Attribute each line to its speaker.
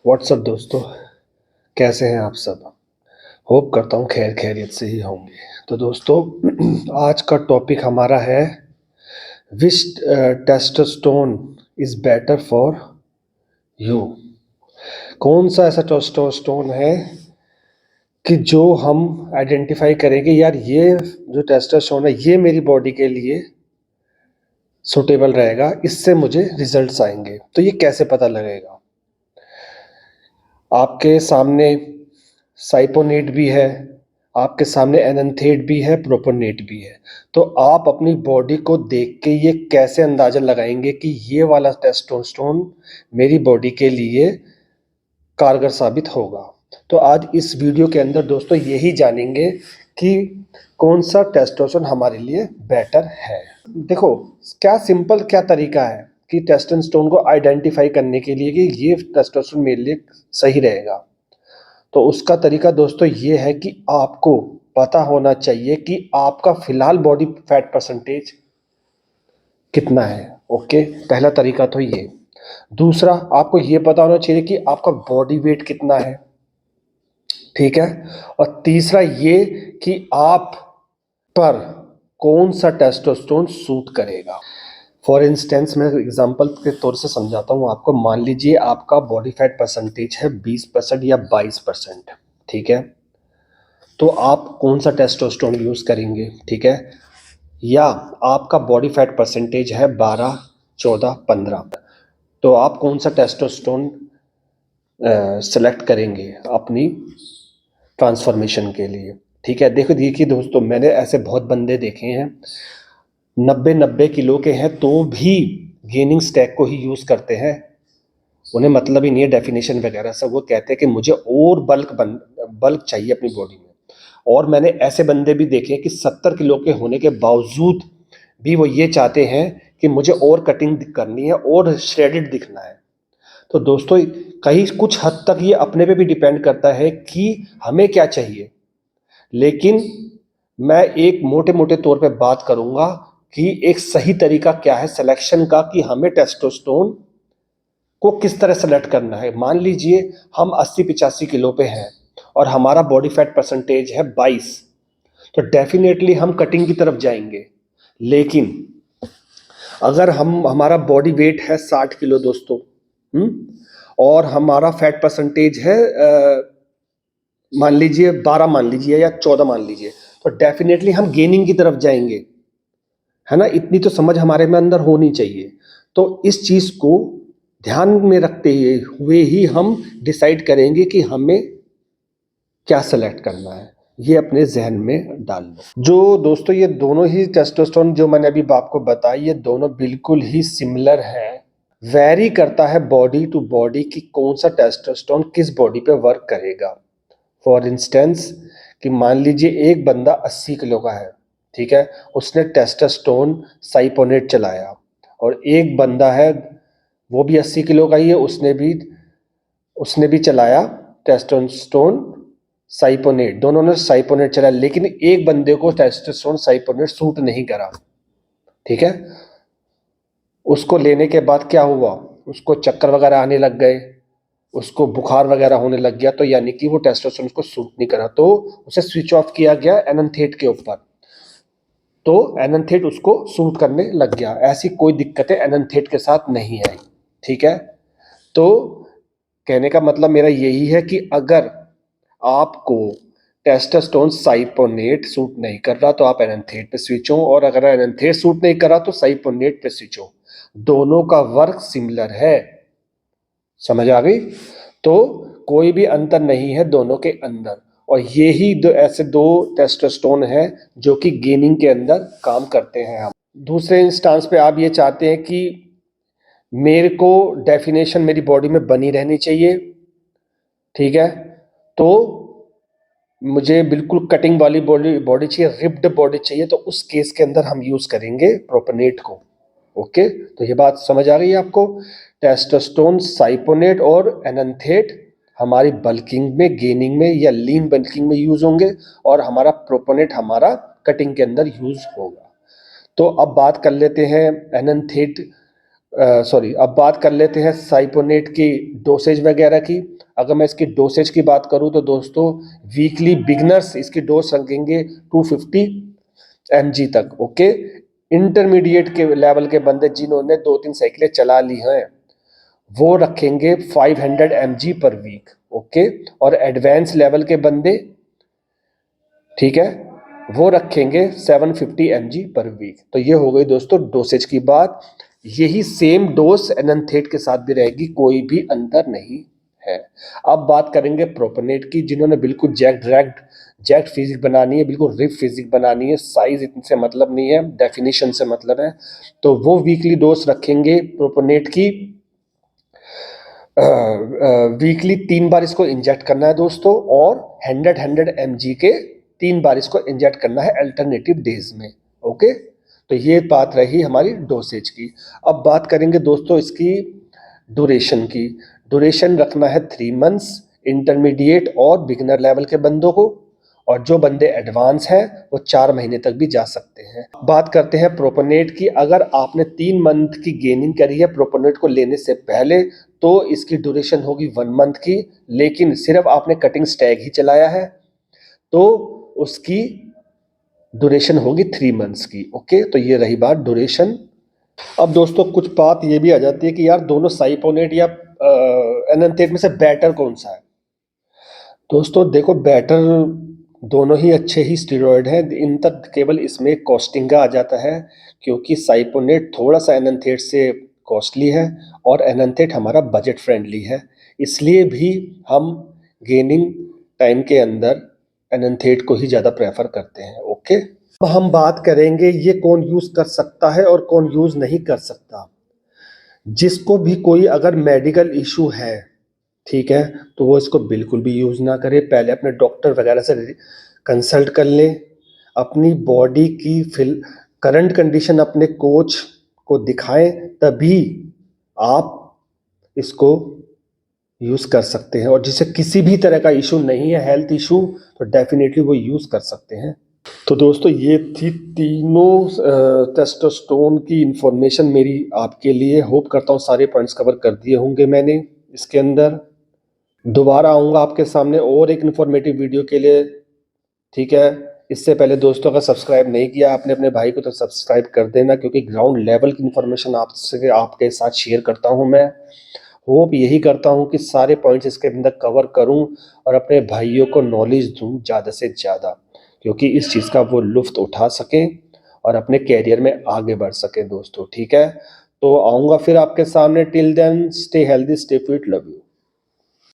Speaker 1: WhatsApp दोस्तों, कैसे हैं आप सब। होप करता हूँ खैर खैरियत से ही होंगे। तो दोस्तों आज का टॉपिक हमारा है which testosterone is better for you. कौन सा ऐसा टेस्टोस्टेरोन है कि जो हम आइडेंटिफाई करेंगे, यार ये जो टेस्टोस्टेरोन है ये मेरी बॉडी के लिए सूटेबल रहेगा, इससे मुझे रिजल्ट्स आएंगे। तो ये कैसे पता लगेगा? आपके सामने साइपोनेट भी है, आपके सामने एनथेट भी है, प्रोपोनेट भी है। तो आप अपनी बॉडी को देख के ये कैसे अंदाज़ा लगाएंगे कि ये वाला टेस्टोस्टेरोन मेरी बॉडी के लिए कारगर साबित होगा। तो आज इस वीडियो के अंदर दोस्तों यही जानेंगे कि कौन सा टेस्टोस्टेरोन हमारे लिए बेटर है। देखो, क्या तरीका है कि टेस्टोस्टेरोन को आइडेंटिफाई करने के लिए कि ये टेस्टोस्टेरोन मेरे लिए सही रहेगा। तो उसका तरीका दोस्तों ये है कि आपको पता होना चाहिए कि आपका फिलहाल बॉडी फैट परसेंटेज कितना है। ओके, पहला तरीका तो ये। दूसरा, आपको ये पता होना चाहिए कि आपका बॉडी वेट कितना है, ठीक है। और तीसरा ये कि आप पर कौन सा टेस्टोस्टेरोन सूट करेगा। फॉर इंस्टेंस मैं एग्जांपल के तौर से समझाता हूँ आपको। मान लीजिए आपका बॉडी फैट परसेंटेज है 20% या 22%, ठीक है। तो आप कौन सा टेस्टोस्टेरोन यूज़ करेंगे, ठीक है। या आपका बॉडी फैट परसेंटेज है 12, 14, 15, तो आप कौन सा टेस्टोस्टेरोन सेलेक्ट करेंगे अपनी ट्रांसफॉर्मेशन के लिए, ठीक है। देखिए दोस्तों, मैंने ऐसे बहुत बंदे देखे हैं 90 किलो के हैं तो भी गेनिंग स्टैक को ही यूज़ करते हैं। उन्हें मतलब ही नहीं है डेफिनेशन वगैरह सब। वो कहते हैं कि मुझे और बल्क चाहिए अपनी बॉडी में। और मैंने ऐसे बंदे भी देखे हैं कि 70 किलो के होने के बावजूद भी वो ये चाहते हैं कि मुझे और कटिंग करनी है और श्रेडेड दिखना है। तो दोस्तों, कहीं कुछ हद तक ये अपने पे भी डिपेंड करता है कि हमें क्या चाहिए। लेकिन मैं एक मोटे मोटे तौर पे बात करूंगा कि एक सही तरीका क्या है सिलेक्शन का, कि हमें टेस्टोस्टेरोन को किस तरह सेलेक्ट करना है। मान लीजिए हम 80-85 किलो पे हैं और हमारा बॉडी फैट परसेंटेज है 22, तो डेफिनेटली हम कटिंग की तरफ जाएंगे। लेकिन अगर हमारा बॉडी वेट है 60 किलो दोस्तों, और हमारा फैट परसेंटेज है मान लीजिए 12 मान लीजिए या 14 मान लीजिए, तो डेफिनेटली हम गेनिंग की तरफ जाएंगे, है ना। इतनी तो समझ हमारे में अंदर होनी चाहिए। तो इस चीज को ध्यान में रखते हुए ही हम डिसाइड करेंगे कि हमें क्या सेलेक्ट करना है। ये अपने जहन में डाल लो। जो दोस्तों ये दोनों ही टेस्टोस्टेरोन जो मैंने अभी आपको बताई, ये दोनों बिल्कुल ही सिमिलर है। वैरी करता है बॉडी टू बॉडी कि कौन सा टेस्टोस्टेरोन किस बॉडी पे वर्क करेगा। फॉर इंस्टेंस कि मान लीजिए एक बंदा 80 किलो का है, ठीक है, उसने टेस्टोस्टेरोन साइपोनेट चलाया। और एक बंदा है वो भी 80 किलो का ही है, उसने भी चलाया टेस्टोस्टेरोन साइपोनेट। दोनों ने साइपोनेट चलाया, लेकिन एक बंदे को टेस्टोस्टेरोन साइपोनेट सूट नहीं करा, ठीक है। उसको लेने के बाद क्या हुआ, उसको चक्कर वगैरह आने लग गए, उसको बुखार वगैरह होने लग गया। तो यानी कि वो टेस्टोस्टेरोन उसको सूट नहीं करा, तो उसे स्विच ऑफ किया गया एनथेट के ऊपर। तो एनथेट उसको सूट करने लग गया। ऐसी कोई दिक्कतें एनथेट के साथ नहीं आई, ठीक है। तो कहने का मतलब मेरा यही है कि अगर आपको टेस्टोस्टेरोन साइपोनेट सूट नहीं कर रहा तो आप एनथेट पे स्विच हो, और अगर एनथेट सूट नहीं कर रहा तो साइपोनेट पे स्विच हो। दोनों का वर्क सिमिलर है, समझ आ गई। तो कोई भी अंतर नहीं है दोनों के अंदर। और यही ऐसे दो टेस्टोस्टेरोन है जो कि गेनिंग के अंदर काम करते हैं। हम दूसरे इंस्टांस पे आप ये चाहते हैं कि मेरे को डेफिनेशन मेरी बॉडी में बनी रहनी चाहिए, ठीक है। तो मुझे बिल्कुल कटिंग वाली बॉडी चाहिए, रिप्ड बॉडी चाहिए। तो उस केस के अंदर हम यूज करेंगे प्रोपेनेट को। ओके, तो ये बात समझ आ गई है आपको। टेस्टोस्टेरोन साइपोनेट और एनथेट हमारी बल्किंग में, गेनिंग में या लीन बल्किंग में यूज होंगे, और हमारा प्रोपोनेट हमारा कटिंग के अंदर यूज होगा। तो अब बात कर लेते हैं अब बात कर लेते हैं साइपोनेट की डोसेज वगैरह की। अगर मैं इसकी डोसेज की बात करूं तो दोस्तों वीकली बिगनर्स इसकी डोज रखेंगे 250 mg तक। ओके, इंटरमीडिएट के लेवल के बंदे जिन्होंने 2-3 साइकिलें चला ली हैं वो रखेंगे 500 mg पर वीक। ओके, और एडवांस लेवल के बंदे, ठीक है, वो रखेंगे 750 mg पर वीक। तो ये हो गई दोस्तों डोसेज की बात। यही सेम डोज एनंथेट के साथ भी रहेगी, कोई भी अंतर नहीं है। अब बात करेंगे प्रोपेनेट की, जिन्होंने बिल्कुल जैक्ट फिजिक बनानी है, बिल्कुल रिप फिजिक बनानी है, साइज इनसे मतलब नहीं है, डेफिनेशन से मतलब है, तो वो वीकली डोज रखेंगे प्रोपेनेट की। वीकली 3 बार इसको इंजेक्ट करना है दोस्तों, और 100 mg के 3 बार इसको इंजेक्ट करना है अल्टरनेटिव डेज में। ओके, तो ये बात रही हमारी डोसेज की। अब बात करेंगे दोस्तों इसकी ड्यूरेशन की। ड्यूरेशन रखना है 3 मंथ्स इंटरमीडिएट और बिगिनर लेवल के बंदों को, और जो बंदे एडवांस हैं वो 4 महीने तक भी जा सकते हैं। बात करते हैं प्रोपोनेट की। अगर आपने 3 मंथ की गेनिंग करी है प्रोपोनेट को लेने से पहले तो इसकी ड्यूरेशन होगी 1 मंथ की, लेकिन सिर्फ आपने कटिंग स्टैग ही चलाया है तो उसकी ड्यूरेशन होगी 3 मंथ्स की। ओके, तो ये रही बात ड्यूरेशन। अब दोस्तों कुछ बात ये भी आ जाती है कि यार दोनों साइपोनेट या एनंथेट में से बेटर कौन सा है। दोस्तों देखो, बेटर दोनों ही अच्छे ही स्टेरॉयड हैं, इन तक केवल इसमें कॉस्टिंग का आ जाता है, क्योंकि साइपोनेट थोड़ा सा एनंथेट से कॉस्टली है और एनंथेट हमारा बजट फ्रेंडली है, इसलिए भी हम गेनिंग टाइम के अंदर एनंथेट को ही ज़्यादा प्रेफर करते हैं। ओके, अब हम बात करेंगे ये कौन यूज़ कर सकता है और कौन यूज़ नहीं कर सकता। जिसको भी कोई अगर मेडिकल इशू है, ठीक है, तो वो इसको बिल्कुल भी यूज़ ना करे। पहले अपने डॉक्टर वगैरह से कंसल्ट कर लें, अपनी बॉडी की करंट कंडीशन अपने कोच को दिखाएं, तभी आप इसको यूज़ कर सकते हैं। और जिसे किसी भी तरह का इशू नहीं है, हेल्थ इशू, तो डेफिनेटली वो यूज़ कर सकते हैं। तो दोस्तों ये थी तीनों टेस्टोस्टेरोन की इंफॉर्मेशन मेरी आपके लिए। होप करता हूँ सारे पॉइंट्स कवर कर दिए होंगे मैंने इसके अंदर। दोबारा आऊँगा आपके सामने और एक इन्फॉर्मेटिव वीडियो के लिए, ठीक है। इससे पहले दोस्तों अगर सब्सक्राइब नहीं किया आपने अपने भाई को तो सब्सक्राइब कर देना, क्योंकि ग्राउंड लेवल की इन्फॉर्मेशन आपसे आपके साथ शेयर करता हूँ मैं। होप यही करता हूँ कि सारे पॉइंट्स इसके अंदर कवर करूँ और अपने भाइयों को नॉलेज दूँ ज़्यादा से ज़्यादा, क्योंकि इस चीज़ का वो लुफ्त उठा सकें और अपने कैरियर में आगे बढ़ सकें दोस्तों, ठीक है। तो आऊँगा फिर आपके सामने। Till then stay healthy, stay fit, love you.